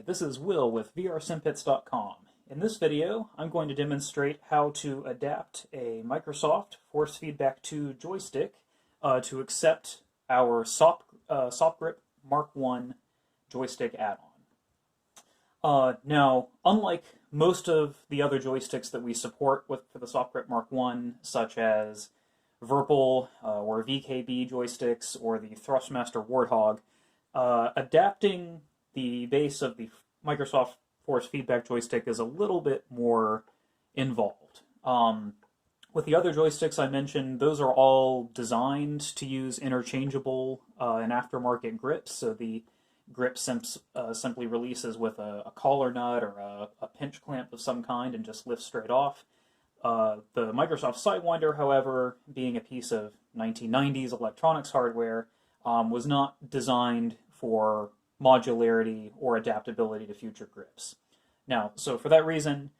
this is Will with vrsimpits.com. In this video, I'm going to demonstrate how to adapt a Microsoft Force-Feedback 2 joystick to accept our SopGrip MK1 joystick add-on. Now, unlike most of the other joysticks that we support for the SopGrip MK1, such as Virpil or VKB joysticks or the Thrustmaster Warthog, adapting the base of the Microsoft Force-Feedback joystick is a little bit more involved. With the other joysticks I mentioned, those are all designed to use interchangeable and aftermarket grips, so the grip simply releases with a collar nut or a pinch clamp of some kind and just lifts straight off. The Microsoft Sidewinder, however, being a piece of 1990s electronics hardware, was not designed for modularity or adaptability to future grips. Now, so for that reason,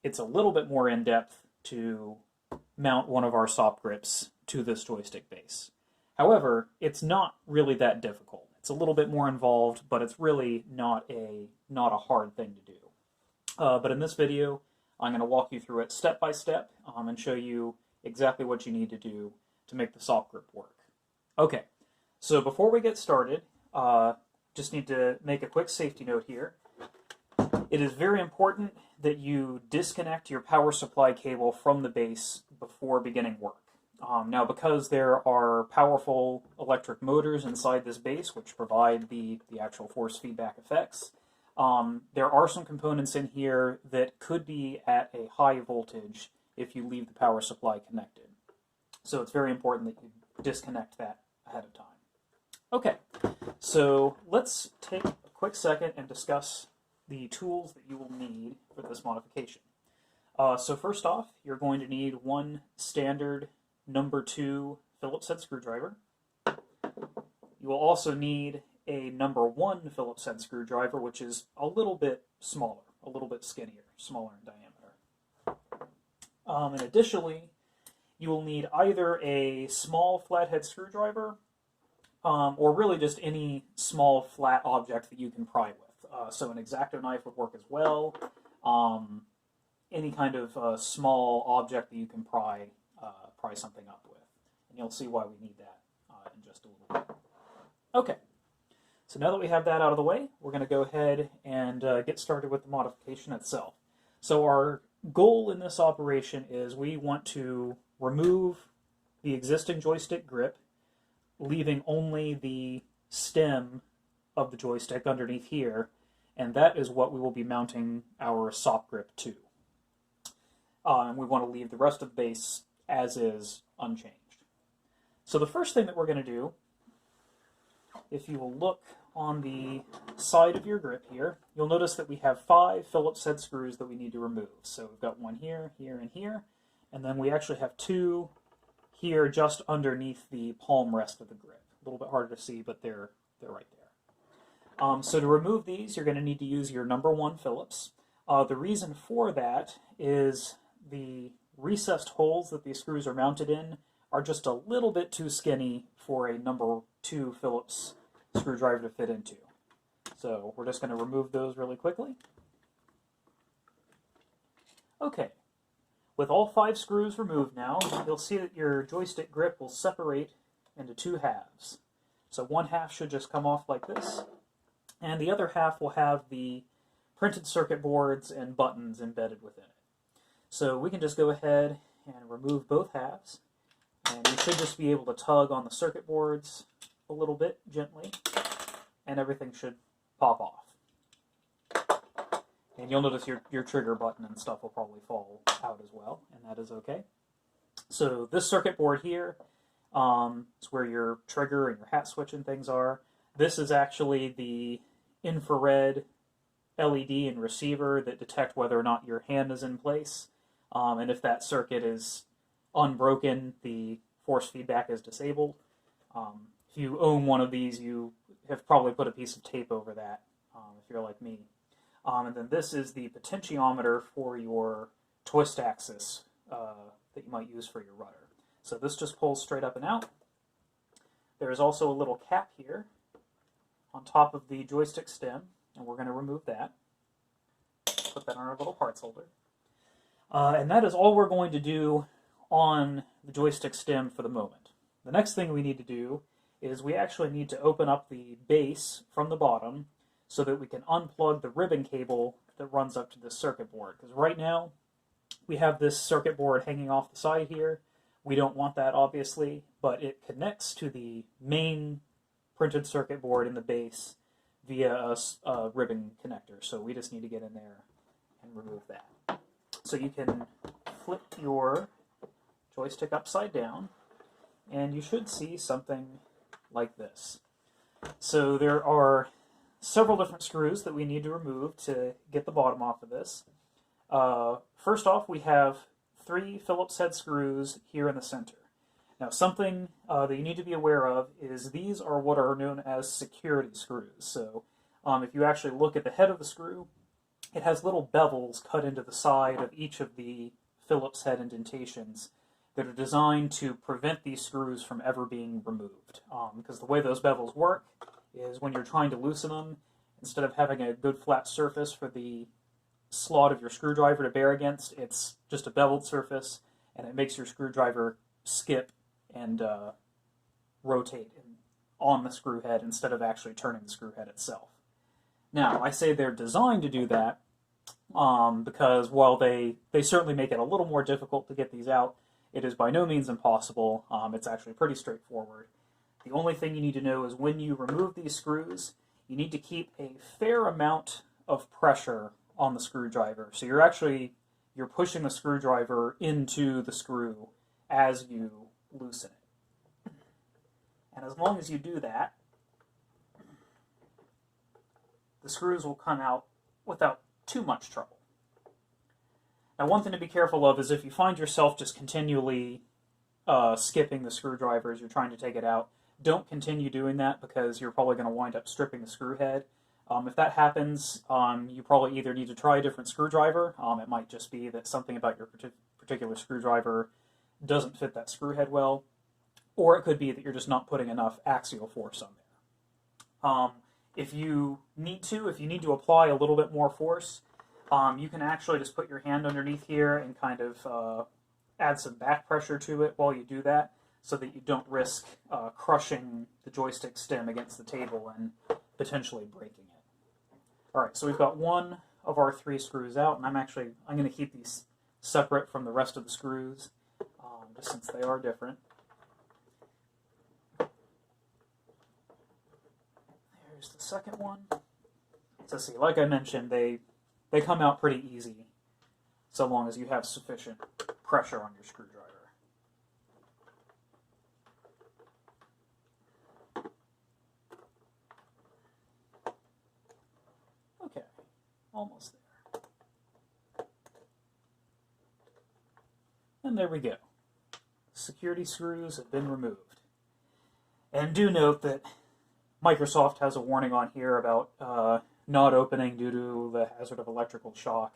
it's a little bit more in-depth to mount one of our SOP grips to this joystick base. However, it's not really that difficult. It's a little bit more involved, but it's really not a hard thing to do. But in this video, I'm going to walk you through it step by step and show you exactly what you need to do to make the SOP grip work. Okay, so before we get started, just need to make a quick safety note here. It is very important that you disconnect your power supply cable from the base before beginning work. Now, because there are powerful electric motors inside this base which provide the actual force feedback effects, there are some components in here that could be at a high voltage if you leave the power supply connected. So it's very important that you disconnect that ahead of time. Okay, so let's take a quick second and discuss the tools that you will need for this modification. So first off, you're going to need one standard number 2 Phillips head screwdriver. You will also need a number 1 Phillips head screwdriver, which is a little bit smaller, a little bit skinnier, smaller in diameter. And additionally, you will need either a small flathead screwdriver or really just any small flat object that you can pry with. So an X-Acto knife would work as well. Any kind of small object that you can pry something up with. And you'll see why we need that in just a little bit. Okay, so now that we have that out of the way, we're going to go ahead and get started with the modification itself. So our goal in this operation is we want to remove the existing joystick grip, leaving only the stem of the joystick underneath here, and that is what we will be mounting our SOP grip to. And we want to leave the rest of the base as is, unchanged. So the first thing that we're going to do, if you will look on the side of your grip here, you'll notice that we have 5 Phillips head screws that we need to remove. So we've got one here, here, and here, and then we actually have 2 here just underneath the palm rest of the grip. A little bit harder to see, but they're right there. So to remove these, you're going to need to use your number 1 Phillips. The reason for that is the recessed holes that these screws are mounted in are just a little bit too skinny for a number 2 Phillips screwdriver to fit into. So we're just going to remove those really quickly. Okay, with all 5 screws removed now, you'll see that your joystick grip will separate into 2 halves. So one half should just come off like this, and the other half will have the printed circuit boards and buttons embedded within it. So we can just go ahead and remove both halves, and you should just be able to tug on the circuit boards a little bit gently, and everything should pop off. And you'll notice your trigger button and stuff will probably fall out as well, and that is okay. So this circuit board here is where your trigger and your hat switch and things are. This is actually the infrared LED and receiver that detect whether or not your hand is in place. And if that circuit is unbroken, the force feedback is disabled. If you own one of these, you have probably put a piece of tape over that, if you're like me. And then this is the potentiometer for your twist axis that you might use for your rudder. So this just pulls straight up and out. There is also a little cap here on top of the joystick stem, and we're going to remove that. put that in our little parts holder. And that is all we're going to do on the joystick stem for the moment. The next thing we need to do is we actually need to open up the base from the bottom so that we can unplug the ribbon cable that runs up to this circuit board. Because right now, we have this circuit board hanging off the side here. We don't want that, obviously, but it connects to the main printed circuit board in the base via a ribbon connector. So we just need to get in there and remove that. So you can flip your joystick upside down, and you should see something like this. So there are several different screws that we need to remove to get the bottom off of this. First off, we have 3 Phillips head screws here in the center. Now, something that you need to be aware of is these are what are known as security screws. So if you actually look at the head of the screw, it has little bevels cut into the side of each of the Phillips head indentations that are designed to prevent these screws from ever being removed. Because the way those bevels work is when you're trying to loosen them, instead of having a good flat surface for the slot of your screwdriver to bear against, it's just a beveled surface, and it makes your screwdriver skip and rotate on the screw head instead of actually turning the screw head itself. Now, I say they're designed to do that because while they certainly make it a little more difficult to get these out, it is by no means impossible. It's actually pretty straightforward. The only thing you need to know is when you remove these screws, you need to keep a fair amount of pressure on the screwdriver. So you're pushing the screwdriver into the screw as you loosen it. And as long as you do that, the screws will come out without too much trouble. Now, one thing to be careful of is if you find yourself just continually skipping the screwdriver as you're trying to take it out, don't continue doing that because you're probably going to wind up stripping the screw head. If that happens, you probably either need to try a different screwdriver. It might just be that something about your particular screwdriver doesn't fit that screw head well, or it could be that you're just not putting enough axial force on there. If you need to apply a little bit more force, you can actually just put your hand underneath here and kind of add some back pressure to it while you do that, so that you don't risk crushing the joystick stem against the table and potentially breaking it. All right, so we've got one of our 3 screws out, and I'm going to keep these separate from the rest of the screws, just since they are different. There's the second one. So see, like I mentioned, they come out pretty easy, so long as you have sufficient pressure on your screwdriver. Okay, almost there. And there we go. Security screws have been removed. And do note that Microsoft has a warning on here about not opening due to the hazard of electrical shock.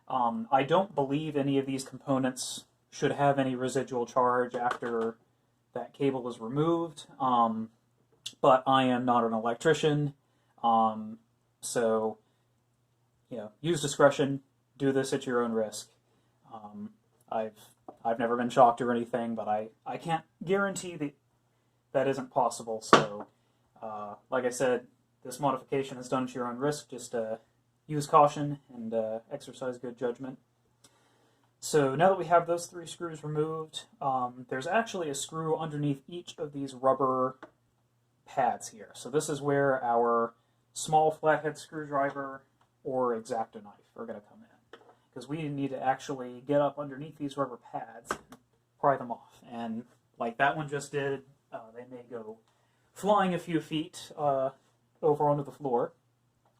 I don't believe any of these components should have any residual charge after that cable is removed, but I am not an electrician, so use discretion, do this at your own risk. I've never been shocked or anything, but I can't guarantee that isn't possible, so like I said, this modification is done at your own risk. Just use caution and exercise good judgment. So now that we have those 3 screws removed, there's actually a screw underneath each of these rubber pads here. So this is where our small flathead screwdriver or X-Acto knife are going to come in, because we need to actually get up underneath these rubber pads and pry them off. And like that one just did, they may go flying a few feet over onto the floor,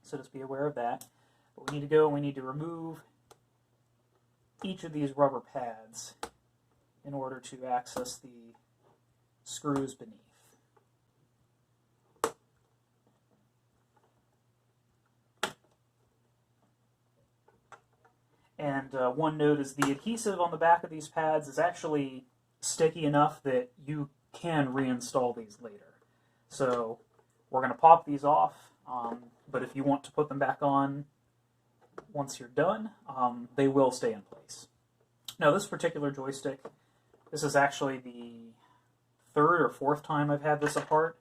so just be aware of that. But we need to remove each of these rubber pads in order to access the screws beneath. And one note is the adhesive on the back of these pads is actually sticky enough that you can reinstall these later. So we're going to pop these off, but if you want to put them back on once you're done, they will stay in place. Now this particular joystick, this is actually the third or fourth time I've had this apart,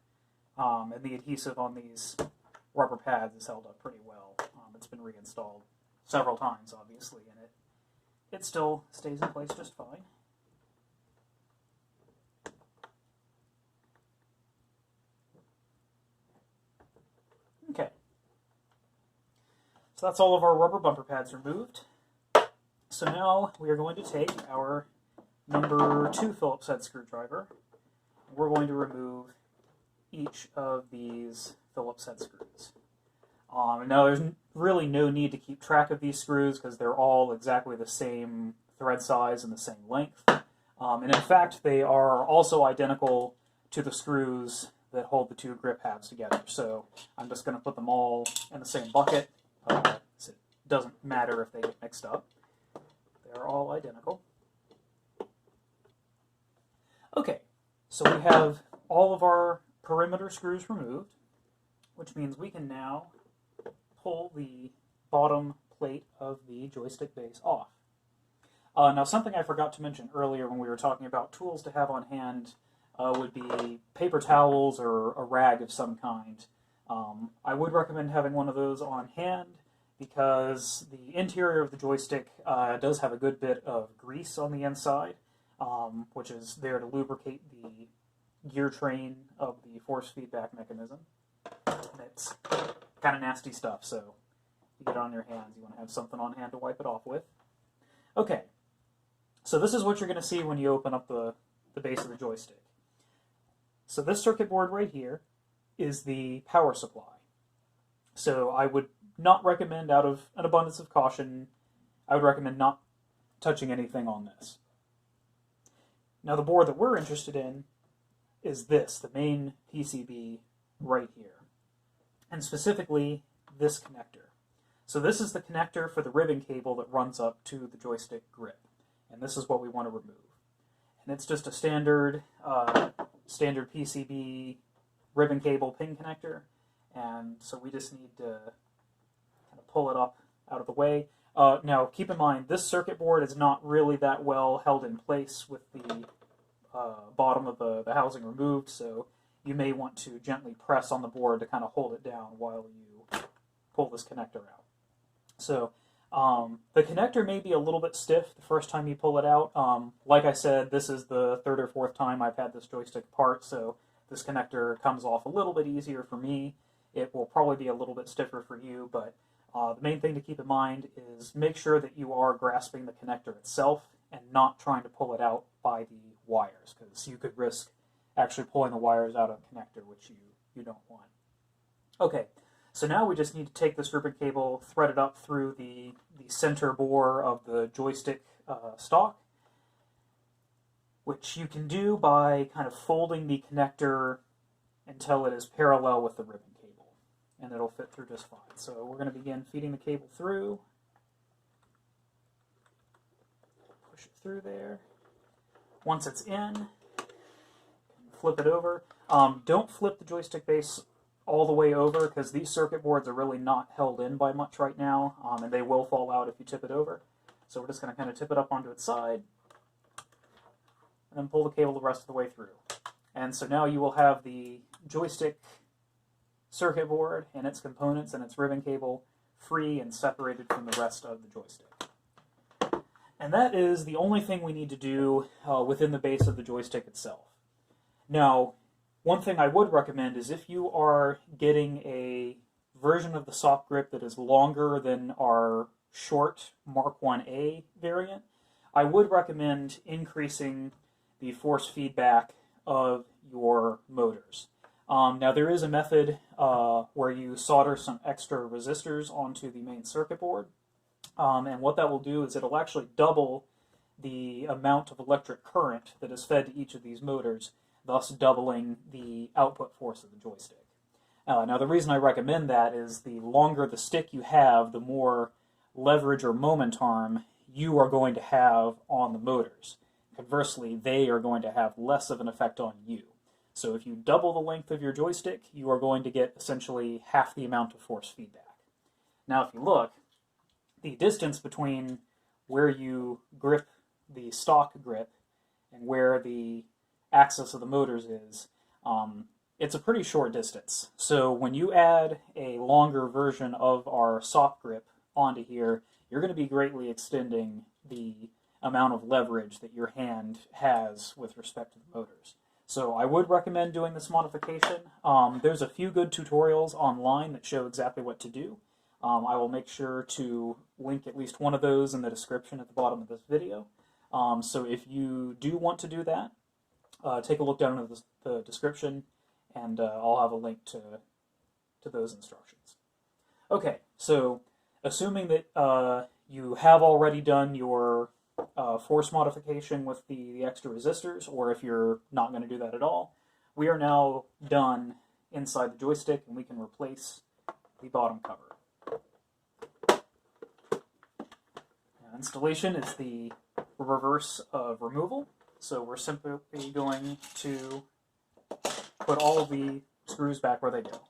and the adhesive on these rubber pads has held up pretty well. It's been reinstalled several times, obviously, and it still stays in place just fine. Okay, so that's all of our rubber bumper pads removed. So now we are going to take our number 2 Phillips head screwdriver, and we're going to remove each of these Phillips head screws. Now there's really no need to keep track of these screws because they're all exactly the same thread size and the same length. And in fact, they are also identical to the screws that hold the 2 grip halves together. So I'm just going to put them all in the same bucket. So it doesn't matter if they get mixed up. They're all identical. Okay, so we have all of our perimeter screws removed, which means we can now pull the bottom plate of the joystick base off. Now, something I forgot to mention earlier when we were talking about tools to have on hand would be paper towels or a rag of some kind. I would recommend having one of those on hand because the interior of the joystick does have a good bit of grease on the inside, which is there to lubricate the gear train of the force feedback mechanism. And it's kind of nasty stuff, so you get it on your hands. You want to have something on hand to wipe it off with. Okay, so this is what you're going to see when you open up the base of the joystick. So this circuit board right here is the power supply. So I would not recommend, out of an abundance of caution, I would recommend not touching anything on this. Now the board that we're interested in is this, the main PCB right here, and specifically this connector. So this is the connector for the ribbon cable that runs up to the joystick grip, and this is what we want to remove. And it's just a standard PCB ribbon cable pin connector, and so we just need to kind of pull it up out of the way. Now keep in mind, this circuit board is not really that well held in place with the bottom of the housing removed, so you may want to gently press on the board to kind of hold it down while you pull this connector out. So the connector may be a little bit stiff the first time you pull it out. Like I said, this is the third or fourth time I've had this joystick apart, so this connector comes off a little bit easier for me. It will probably be a little bit stiffer for you, but the main thing to keep in mind is make sure that you are grasping the connector itself and not trying to pull it out by the wires, because you could risk actually pulling the wires out of the connector, which you don't want. Okay, so now we just need to take this ribbon cable, thread it up through the center bore of the joystick stock, which you can do by kind of folding the connector until it is parallel with the ribbon cable, and it'll fit through just fine. So we're going to begin feeding the cable through. Push it through there. Once it's in, flip it over. Don't flip the joystick base all the way over, because these circuit boards are really not held in by much right now, and they will fall out if you tip it over. So we're just going to kind of tip it up onto its side, and then pull the cable the rest of the way through. And so now you will have the joystick circuit board and its components and its ribbon cable free and separated from the rest of the joystick. And that is the only thing we need to do within the base of the joystick itself. Now, one thing I would recommend is if you are getting a version of the SopGrip that is longer than our short Mark 1A variant, I would recommend increasing the force feedback of your motors. Now there is a method where you solder some extra resistors onto the main circuit board, and what that will do is it'll actually double the amount of electric current that is fed to each of these motors, thus doubling the output force of the joystick. Now the reason I recommend that is the longer the stick you have, the more leverage or moment arm you are going to have on the motors. Conversely, they are going to have less of an effect on you. So if you double the length of your joystick, you are going to get essentially half the amount of force feedback. Now if you look, the distance between where you grip the stock grip and where the axis of the motors is, it's a pretty short distance. So when you add a longer version of our SopGrip onto here, you're going to be greatly extending the amount of leverage that your hand has with respect to the motors. So I would recommend doing this modification. There's a few good tutorials online that show exactly what to do. I will make sure to link at least one of those in the description at the bottom of this video. So if you do want to do that, take a look down in the description, and I'll have a link to those instructions. Okay, so assuming that you have already done your force modification with the extra resistors, or if you're not going to do that at all, we are now done inside the joystick, and we can replace the bottom cover. Installation is the reverse of removal, so we're simply going to put all the screws back where they go.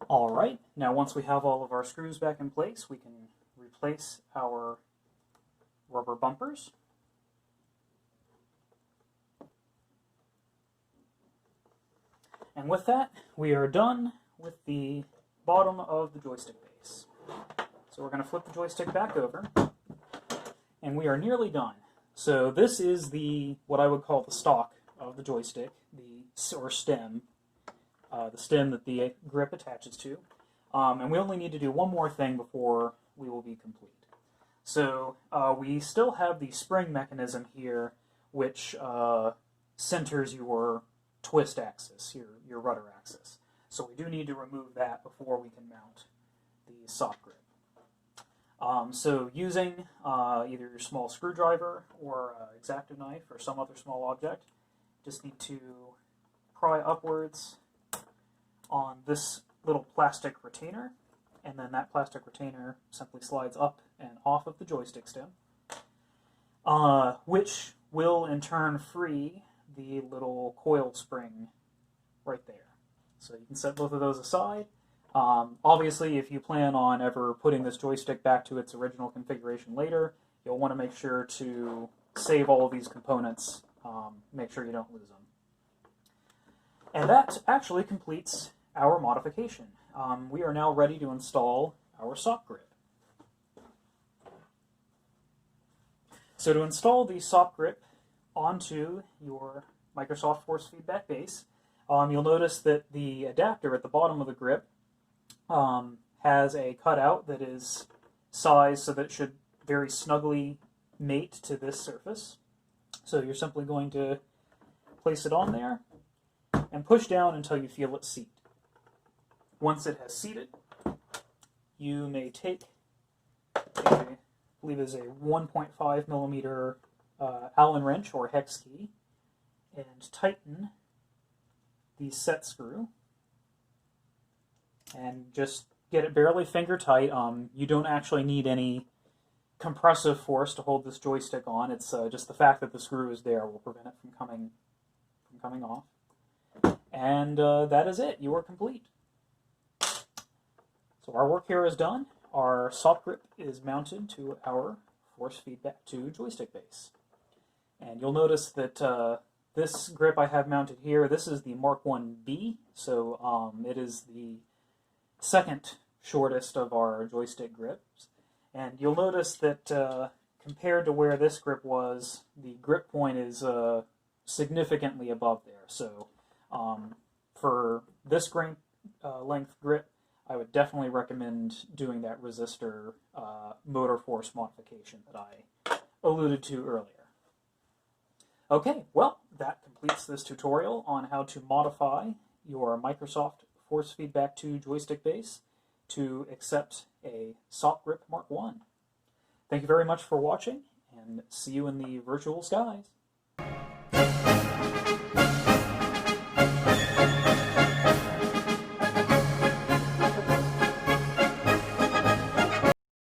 Alright, now once we have all of our screws back in place, we can replace our rubber bumpers. And with that, we are done with the bottom of the joystick base. So we're going to flip the joystick back over, and we are nearly done. So this is what I would call the stock of the joystick, or stem, the stem that the grip attaches to. And we only need to do one more thing before we will be complete. So we still have the spring mechanism here, which centers your twist axis, your rudder axis. So we do need to remove that before we can mount the SopGrip. So using either your small screwdriver or X-Acto knife or some other small object, just need to pry upwards on this little plastic retainer, and then that plastic retainer simply slides up and off of the joystick stem, which will in turn free the little coil spring right there. So you can set both of those aside. Obviously, if you plan on ever putting this joystick back to its original configuration later, you'll want to make sure to save all of these components, make sure you don't lose them. And that actually completes our modification. We are now ready to install our SopGrip. So to install the SopGrip onto your Microsoft Force-Feedback base, you'll notice that the adapter at the bottom of the grip has a cutout that is sized so that it should very snugly mate to this surface. So you're simply going to place it on there and push down until you feel it seat. Once it has seated, you may take I believe is a 1.5 millimeter Allen wrench or hex key and tighten the set screw and just get it barely finger tight. You don't actually need any compressive force to hold this joystick on. It's just the fact that the screw is there will prevent it from coming off. And that is it. You are complete. So our work here is done. Our SopGrip is mounted to our Force-Feedback 2 joystick base. And you'll notice that this grip I have mounted here, this is the Mark 1B, so it is the second shortest of our joystick grips. And you'll notice that compared to where this grip was, the grip point is significantly above there. So for this length grip, I would definitely recommend doing that resistor motor force modification that I alluded to earlier. Okay, well, that completes this tutorial on how to modify your Microsoft Force-Feedback 2 joystick base to accept a SopGrip Mark 1. Thank you very much for watching, and see you in the virtual skies.